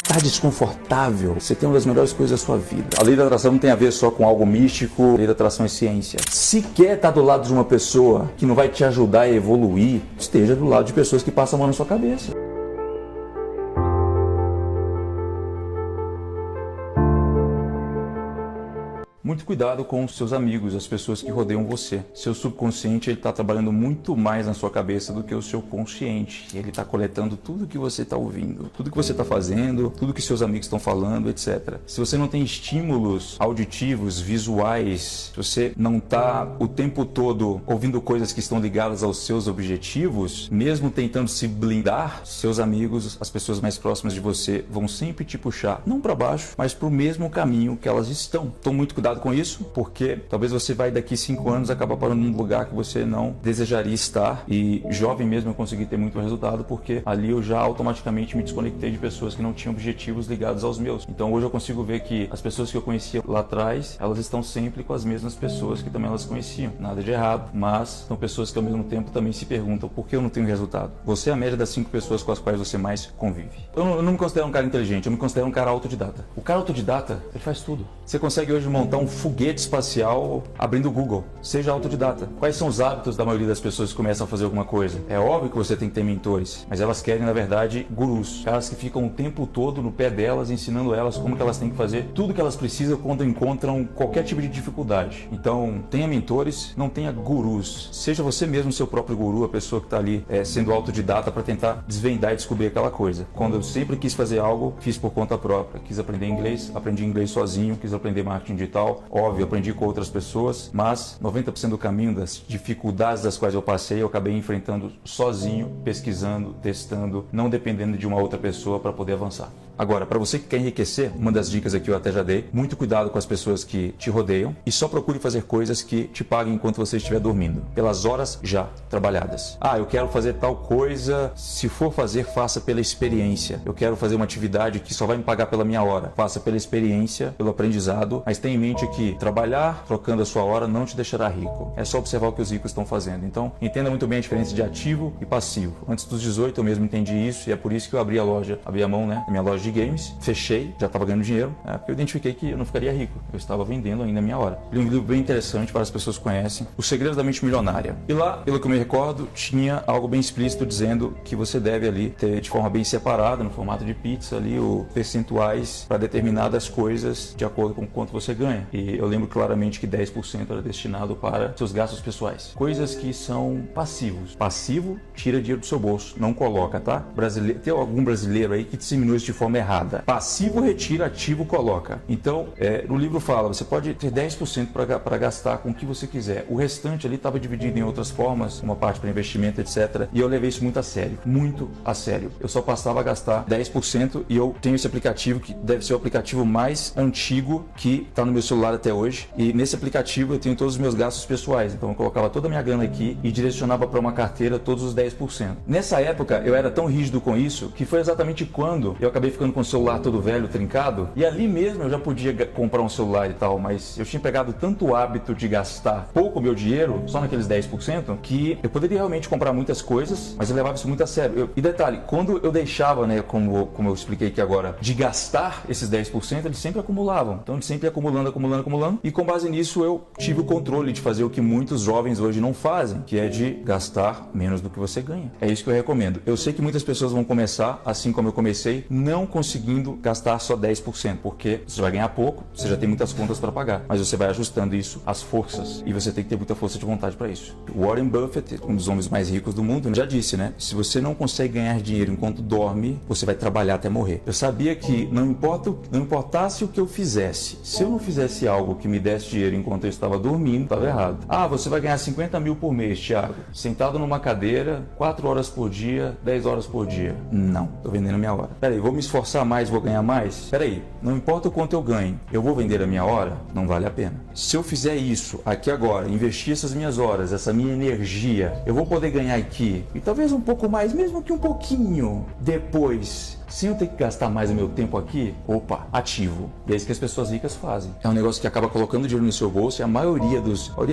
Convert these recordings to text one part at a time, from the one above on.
Tá desconfortável, você tem uma das melhores coisas da sua vida. A lei da atração não tem a ver só com algo místico, a lei da atração é ciência. Se quer estar do lado de uma pessoa que não vai te ajudar a evoluir, esteja do lado de pessoas que passam a mão na sua cabeça. Muito cuidado com os seus amigos, as pessoas que rodeiam você. Seu subconsciente está trabalhando muito mais na sua cabeça do que o seu consciente. Ele está coletando tudo que você está ouvindo, tudo que você está fazendo, tudo que seus amigos estão falando, etc. Se você não tem estímulos auditivos, visuais, se você não está o tempo todo ouvindo coisas que estão ligadas aos seus objetivos, mesmo tentando se blindar, seus amigos, as pessoas mais próximas de você, vão sempre te puxar, não para baixo, mas para o mesmo caminho que elas estão. Então, muito cuidado com isso, porque talvez você vai daqui 5 anos acabar parando num lugar que você não desejaria estar. E jovem mesmo eu consegui ter muito resultado, porque ali eu já automaticamente me desconectei de pessoas que não tinham objetivos ligados aos meus. Então hoje eu consigo ver que as pessoas que eu conhecia lá atrás, elas estão sempre com as mesmas pessoas que também elas conheciam. Nada de errado, mas são pessoas que ao mesmo tempo também se perguntam por que eu não tenho resultado. Você é a média das 5 pessoas com as quais você mais convive. Eu não me considero um cara inteligente, eu me considero um cara autodidata. O cara autodidata, ele faz tudo. Você consegue hoje montar um foguete espacial abrindo o Google. Seja autodidata. Quais são os hábitos da maioria das pessoas que começam a fazer alguma coisa? É óbvio que você tem que ter mentores, mas elas querem, na verdade, gurus. Caras que ficam o tempo todo no pé delas, ensinando elas como que elas têm que fazer tudo que elas precisam quando encontram qualquer tipo de dificuldade. Então, tenha mentores, não tenha gurus. Seja você mesmo seu próprio guru, a pessoa que está ali sendo autodidata para tentar desvendar e descobrir aquela coisa. Quando eu sempre quis fazer algo, fiz por conta própria. Quis aprender inglês, aprendi inglês sozinho, quis aprender marketing digital. Óbvio, aprendi com outras pessoas, mas 90% do caminho das dificuldades das quais eu passei, eu acabei enfrentando sozinho, pesquisando, testando, não dependendo de uma outra pessoa para poder avançar. Agora, para você que quer enriquecer, uma das dicas aqui eu até já dei, muito cuidado com as pessoas que te rodeiam e só procure fazer coisas que te paguem enquanto você estiver dormindo, pelas horas já trabalhadas. Ah, eu quero fazer tal coisa, se for fazer, faça pela experiência. Eu quero fazer uma atividade que só vai me pagar pela minha hora. Faça pela experiência, pelo aprendizado, mas tenha em mente que trabalhar trocando a sua hora não te deixará rico. É só observar o que os ricos estão fazendo. Então, entenda muito bem a diferença de ativo e passivo. Antes dos 18 eu mesmo entendi isso e é por isso que eu abri a mão, né, a minha loja de games, fechei, já estava ganhando dinheiro, porque eu identifiquei que eu não ficaria rico, eu estava vendendo ainda a minha hora. Li um livro bem interessante, várias pessoas conhecem, Os Segredos da Mente Milionária. E lá, pelo que eu me recordo, tinha algo bem explícito dizendo que você deve ali ter de forma bem separada, no formato de pizza ali, o percentuais para determinadas coisas de acordo com quanto você ganha. E eu lembro claramente que 10% era destinado para seus gastos pessoais. Coisas que são passivos. Passivo, tira dinheiro do seu bolso, não coloca, tá? Tem algum brasileiro aí que disseminou isso de forma errada. Passivo retira, ativo coloca. Então, no livro fala, você pode ter 10% para gastar com o que você quiser. O restante ali estava dividido em outras formas, uma parte para investimento, etc. E eu levei isso muito a sério. Muito a sério. Eu só passava a gastar 10% e eu tenho esse aplicativo que deve ser o aplicativo mais antigo que está no meu celular até hoje. E nesse aplicativo eu tenho todos os meus gastos pessoais. Então eu colocava toda a minha grana aqui e direcionava para uma carteira todos os 10%. Nessa época eu era tão rígido com isso que foi exatamente quando eu acabei ficando com o celular todo velho, trincado, e ali mesmo eu já podia comprar um celular e tal, mas eu tinha pegado tanto hábito de gastar pouco meu dinheiro, só naqueles 10%, que eu poderia realmente comprar muitas coisas, mas eu levava isso muito a sério. E detalhe, quando eu deixava, né, como eu expliquei aqui agora, de gastar esses 10%, eles sempre acumulavam. Então eles sempre acumulando, e com base nisso eu tive o controle de fazer o que muitos jovens hoje não fazem, que é de gastar menos do que você ganha. É isso que eu recomendo. Eu sei que muitas pessoas vão começar, assim como eu comecei, não conseguindo gastar só 10%, porque você vai ganhar pouco, você já tem muitas contas para pagar, mas você vai ajustando isso às forças e você tem que ter muita força de vontade para isso. Warren Buffett, um dos homens mais ricos do mundo, já disse, né? Se você não consegue ganhar dinheiro enquanto dorme, você vai trabalhar até morrer. Eu sabia que não importasse o que eu fizesse, se eu não fizesse algo que me desse dinheiro enquanto eu estava dormindo, estava errado. Ah, você vai ganhar 50 mil por mês, Thiago, sentado numa cadeira, 4 horas por dia, 10 horas por dia. Não, tô vendendo a minha hora. Peraí, vou me esforçar mais, vou ganhar mais? Peraí, não importa o quanto eu ganho, eu vou vender a minha hora? Não vale a pena. Se eu fizer isso aqui agora, investir essas minhas horas, essa minha energia, eu vou poder ganhar aqui, e talvez um pouco mais, mesmo que um pouquinho, depois sem eu ter que gastar mais o meu tempo aqui, opa, ativo. E é isso que as pessoas ricas fazem. É um negócio que acaba colocando dinheiro no seu bolso e a maioria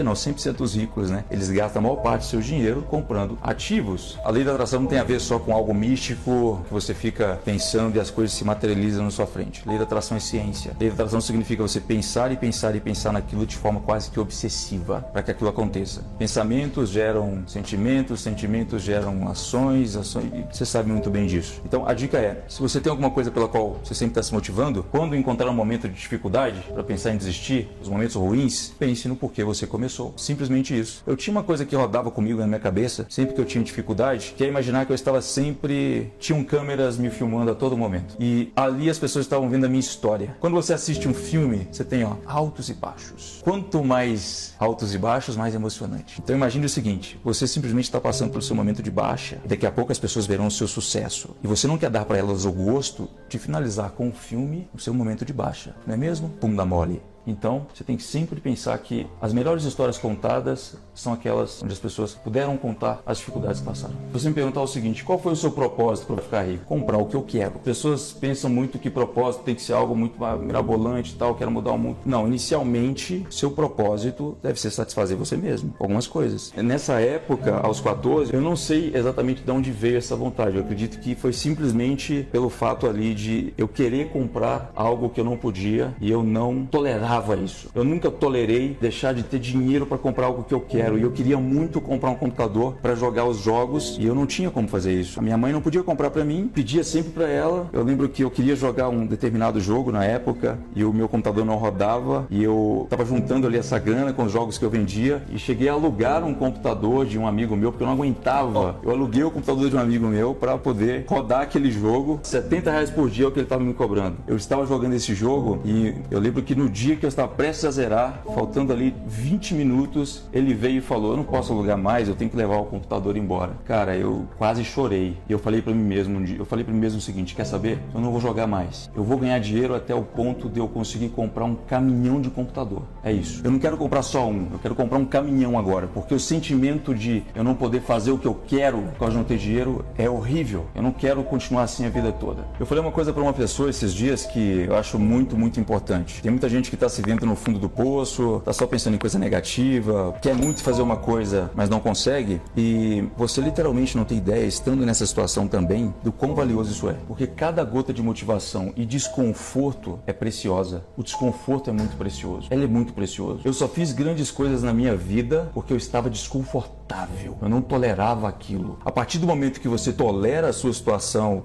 não, 100% dos ricos, né? Eles gastam a maior parte do seu dinheiro comprando ativos. A lei da atração não tem a ver só com algo místico, que você fica pensando e as coisas se materializam na sua frente. A lei da atração é ciência. A lei da atração significa você pensar e pensar e pensar naquilo de forma quase que obsessiva para que aquilo aconteça. Pensamentos geram sentimentos, sentimentos geram ações, e você sabe muito bem disso. Então a dica é, se você tem alguma coisa pela qual você sempre está se motivando, quando encontrar um momento de dificuldade para pensar em desistir, os momentos ruins, pense no porquê você começou. Simplesmente isso. Eu tinha uma coisa que rodava comigo na minha cabeça, sempre que eu tinha dificuldade, que é imaginar que eu estava sempre... Tinham câmeras me filmando a todo momento. E ali as pessoas estavam vendo a minha história. Quando você assiste um filme, você tem altos e baixos. Quanto mais altos e baixos, mais emocionante. Então imagine o seguinte, você simplesmente está passando pelo seu momento de baixa, e daqui a pouco as pessoas verão o seu sucesso. E você não quer dar para elas o gosto de finalizar com um filme no seu momento de baixa, não é mesmo? Bunda mole. Então, você tem que sempre pensar que as melhores histórias contadas são aquelas onde as pessoas puderam contar as dificuldades que passaram. Você me perguntar o seguinte, qual foi o seu propósito para ficar rico? Comprar o que eu quero. Pessoas pensam muito que propósito tem que ser algo muito mirabolante e tal, quero mudar o mundo. Não, inicialmente, seu propósito deve ser satisfazer você mesmo, algumas coisas. Nessa época, aos 14, eu não sei exatamente de onde veio essa vontade. Eu acredito que foi simplesmente pelo fato ali de eu querer comprar algo que eu não podia e eu não tolerava isso. Eu nunca tolerei deixar de ter dinheiro para comprar algo que eu quero e eu queria muito comprar um computador para jogar os jogos e eu não tinha como fazer isso. A minha mãe não podia comprar para mim, pedia sempre para ela. Eu lembro que eu queria jogar um determinado jogo na época e o meu computador não rodava e eu estava juntando ali essa grana com os jogos que eu vendia e cheguei a alugar um computador de um amigo meu porque eu não aguentava. Eu aluguei o computador de um amigo meu para poder rodar aquele jogo. R$70 por dia é o que ele estava me cobrando. Eu estava jogando esse jogo e eu lembro que no dia que eu estava prestes a zerar, faltando ali 20 minutos, ele veio e falou, eu não posso alugar mais, eu tenho que levar o computador embora. Cara, eu quase chorei. E eu falei para mim mesmo o seguinte, quer saber? Eu não vou jogar mais. Eu vou ganhar dinheiro até o ponto de eu conseguir comprar um caminhão de computador. É isso. Eu não quero comprar só um, eu quero comprar um caminhão agora, porque o sentimento de eu não poder fazer o que eu quero por causa de não ter dinheiro é horrível. Eu não quero continuar assim a vida toda. Eu falei uma coisa para uma pessoa esses dias que eu acho muito, muito importante. Tem muita gente que está se vendo no fundo do poço, está só pensando em coisa negativa, quer muito fazer uma coisa, mas não consegue, e você literalmente não tem ideia, estando nessa situação também, do quão valioso isso é. Porque cada gota de motivação e desconforto é preciosa. O desconforto é muito precioso. Ele é muito precioso. Eu só fiz grandes coisas na minha vida porque eu estava desconfortável. Eu não tolerava aquilo. A partir do momento que você tolera a sua situação,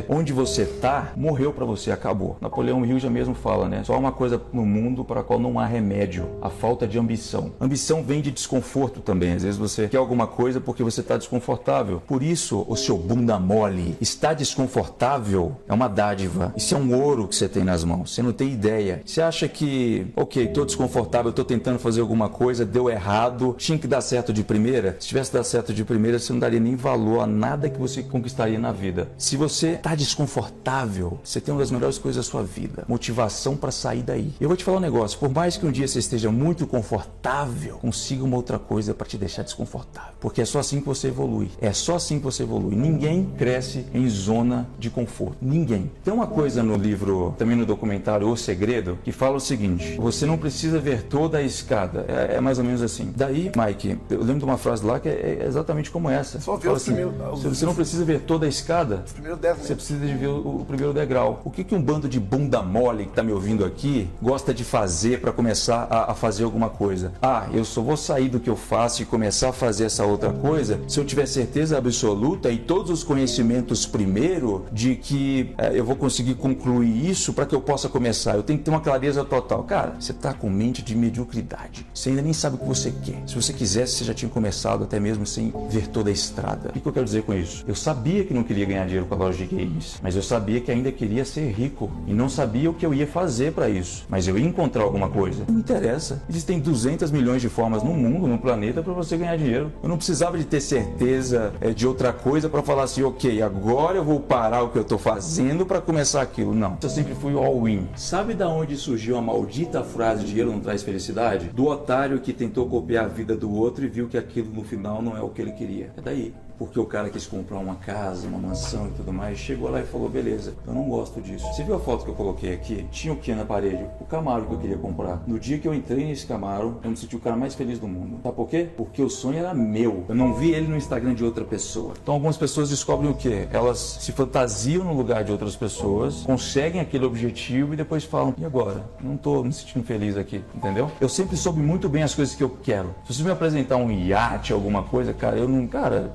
onde você está, morreu para você, acabou. Napoleão Hill já mesmo fala, né? Só há uma coisa no mundo para a qual não há remédio, a falta de ambição. Ambição vem de desconforto também. Às vezes você quer alguma coisa porque você está desconfortável. Por isso, o seu bunda mole está desconfortável, é uma dádiva. Isso é um ouro que você tem nas mãos. Você não tem ideia. Você acha que, ok, estou desconfortável, estou tentando fazer alguma coisa, deu errado, tinha que dar certo de primeira? Se tivesse dado certo de primeira, você não daria nem valor a nada que você conquistaria na vida. Se você está desconfortável, você tem uma das melhores coisas da sua vida. Motivação para sair daí. Eu vou te falar um negócio, por mais que um dia você esteja muito confortável, consiga uma outra coisa para te deixar desconfortável. Porque é só assim que você evolui. É só assim que você evolui. Ninguém cresce em zona de conforto. Ninguém. Tem uma coisa no livro, também no documentário O Segredo, que fala o seguinte, você não precisa ver toda a escada. É mais ou menos assim. Daí, Mike, eu lembro de uma frase lá que é exatamente como essa. Só ver os primeiros... Você não precisa ver toda a escada. Os primeiros 10 Você precisa de ver o primeiro degrau. O que um bando de bunda mole que está me ouvindo aqui gosta de fazer para começar a fazer alguma coisa? Eu só vou sair do que eu faço e começar a fazer essa outra coisa se eu tiver certeza absoluta e todos os conhecimentos primeiro de que eu vou conseguir concluir isso para que eu possa começar. Eu tenho que ter uma clareza total. Cara, você está com mente de mediocridade. Você ainda nem sabe o que você quer. Se você quisesse, você já tinha começado até mesmo sem ver toda a estrada. O que eu quero dizer com isso? Eu sabia que não queria ganhar dinheiro com a loja de games, mas eu sabia que ainda queria ser rico e não sabia o que eu ia fazer para isso. Mas eu ia encontrar alguma coisa. Não me interessa. Existem 200 milhões de formas no mundo, no planeta, para você ganhar dinheiro. Eu não precisava de ter certeza de outra coisa para falar assim, ok, agora eu vou parar o que eu estou fazendo para começar aquilo. Não. Eu sempre fui all-in. Sabe da onde surgiu a maldita frase dinheiro não traz felicidade? Do otário que tentou copiar a vida do outro e viu que aquilo no final não é o que ele queria. É daí. porque o cara quis comprar uma casa, uma mansão e tudo mais, chegou lá e falou, beleza, eu não gosto disso. Você viu a foto que eu coloquei aqui? Tinha o que na parede? O Camaro que eu queria comprar. No dia que eu entrei nesse Camaro, eu me senti o cara mais feliz do mundo. Sabe por quê? Porque o sonho era meu. Eu não vi ele no Instagram de outra pessoa. Então algumas pessoas descobrem o quê? Elas se fantasiam no lugar de outras pessoas, conseguem aquele objetivo e depois falam, e agora? Não tô me sentindo feliz aqui, entendeu? Eu sempre soube muito bem as coisas que eu quero. Se você me apresentar um iate, alguma coisa, cara,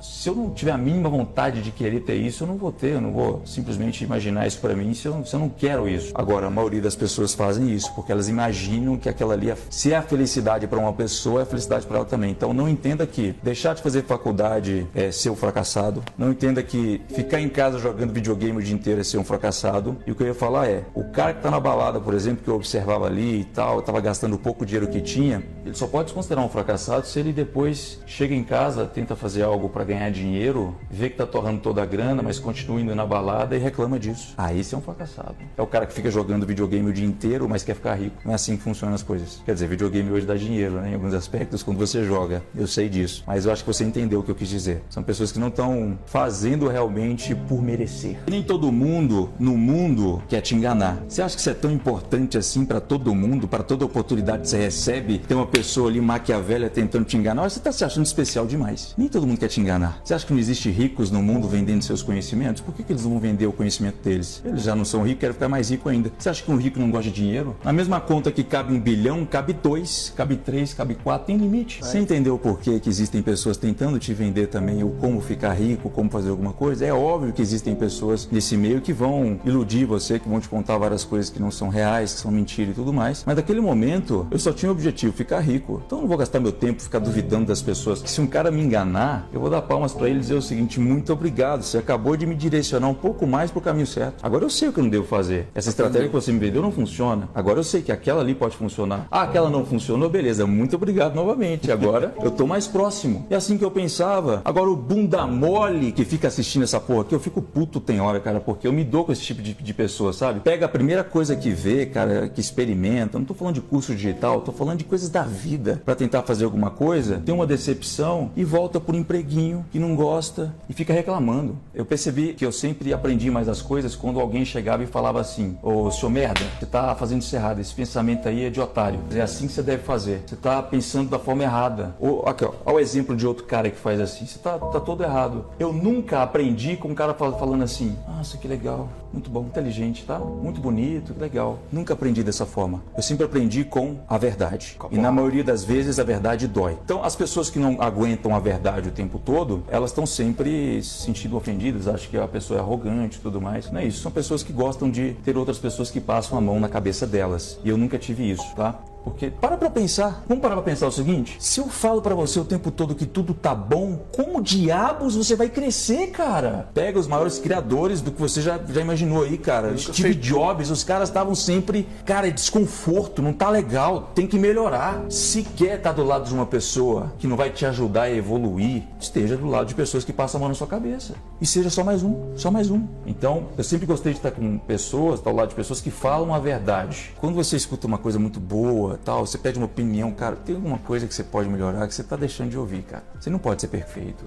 se eu não tiver a mínima vontade de querer ter isso, eu não vou ter, eu não vou simplesmente imaginar isso pra mim se eu não quero isso. Agora, a maioria das pessoas fazem isso, porque elas imaginam que aquela ali, se é a felicidade pra uma pessoa, é a felicidade pra ela também. Então não entenda que deixar de fazer faculdade é ser um fracassado. Não entenda que ficar em casa jogando videogame o dia inteiro é ser um fracassado. E o que eu ia falar é, o cara que tá na balada, por exemplo, que eu observava ali e tal, tava gastando o pouco dinheiro que tinha, ele só pode se considerar um fracassado se ele depois chega em casa, tenta fazer algo para ganhar dinheiro, vê que tá torrando toda a grana, mas continua indo na balada e reclama disso. Aí esse é um fracassado. É o cara que fica jogando videogame o dia inteiro, mas quer ficar rico. Não é assim que funcionam as coisas. Quer dizer, videogame hoje dá dinheiro, né? Em alguns aspectos, quando você joga. Eu sei disso. Mas eu acho que você entendeu o que eu quis dizer. São pessoas que não estão fazendo realmente por merecer. E nem todo mundo no mundo quer te enganar. Você acha que isso é tão importante assim para todo mundo, para toda oportunidade que você recebe, tem uma pessoa ali maquiavélica tentando te enganar? Você está se achando especial demais. Nem todo mundo quer te enganar. Você acha que não existe ricos no mundo vendendo seus conhecimentos? Por que eles não vão vender o conhecimento deles? Eles já não são ricos, querem ficar mais rico ainda. Você acha que um rico não gosta de dinheiro? Na mesma conta que cabe 1 bilhão, cabe 2, cabe 3, cabe 4, tem limite. Você entendeu por que existem pessoas tentando te vender também o como ficar rico, como fazer alguma coisa? É óbvio que existem pessoas nesse meio que vão iludir você, que vão te contar várias coisas que não são reais, que são mentira e tudo mais. Mas naquele momento, eu só tinha o objetivo, ficar rico. Então eu não vou gastar meu tempo ficar duvidando das pessoas. Se um cara me enganar, eu vou dar palmas pra ele e dizer o seguinte, muito obrigado, você acabou de me direcionar um pouco mais pro caminho certo. Agora eu sei o que eu não devo fazer. Essa estratégia que você me vendeu não funciona. Agora eu sei que aquela ali pode funcionar. Ah, aquela não funcionou, beleza, muito obrigado novamente. Agora eu tô mais próximo. É assim que eu pensava. Agora o bunda mole que fica assistindo essa porra aqui, eu fico puto tem hora, cara, porque eu me dou com esse tipo de pessoa, sabe? Pega a primeira coisa que vê, cara, que experimenta. Não tô falando de curso digital, tô falando de coisas da vida pra tentar fazer alguma coisa, tem uma decepção e volta por empreguinho que não gosta e fica reclamando. Eu percebi que eu sempre aprendi mais as coisas quando alguém chegava e falava assim, ô, seu merda, você tá fazendo isso errado, esse pensamento aí é de otário, é assim que você deve fazer, você tá pensando da forma errada. Ou, aqui ó, olha o exemplo de outro cara que faz assim, você tá todo errado. Eu nunca aprendi com um cara falando assim, nossa, que legal, muito bom, inteligente, tá? Muito bonito, legal. Nunca aprendi dessa forma. Eu sempre aprendi com a verdade. E na maioria das vezes a verdade dói. Então as pessoas que não aguentam a verdade o tempo todo, elas estão sempre se sentindo ofendidas, acham que a pessoa é arrogante e tudo mais. Não é isso, são pessoas que gostam de ter outras pessoas que passam a mão na cabeça delas. E eu nunca tive isso, tá? Porque, para pra pensar, vamos parar pra pensar o seguinte, se eu falo pra você o tempo todo que tudo tá bom, como diabos você vai crescer, cara? Pega os maiores criadores do que você já imaginou aí, cara, Steve Jobs, os caras estavam sempre, cara, é desconforto, não tá legal, tem que melhorar. Se quer estar do lado de uma pessoa que não vai te ajudar a evoluir, esteja do lado de pessoas que passam a mão na sua cabeça. E seja só mais um, só mais um. Então, eu sempre gostei de estar com pessoas, estar ao lado de pessoas que falam a verdade. Quando você escuta uma coisa muito boa, tal, você pede uma opinião, cara, tem alguma coisa que você pode melhorar que você tá deixando de ouvir, cara. Você não pode ser perfeito.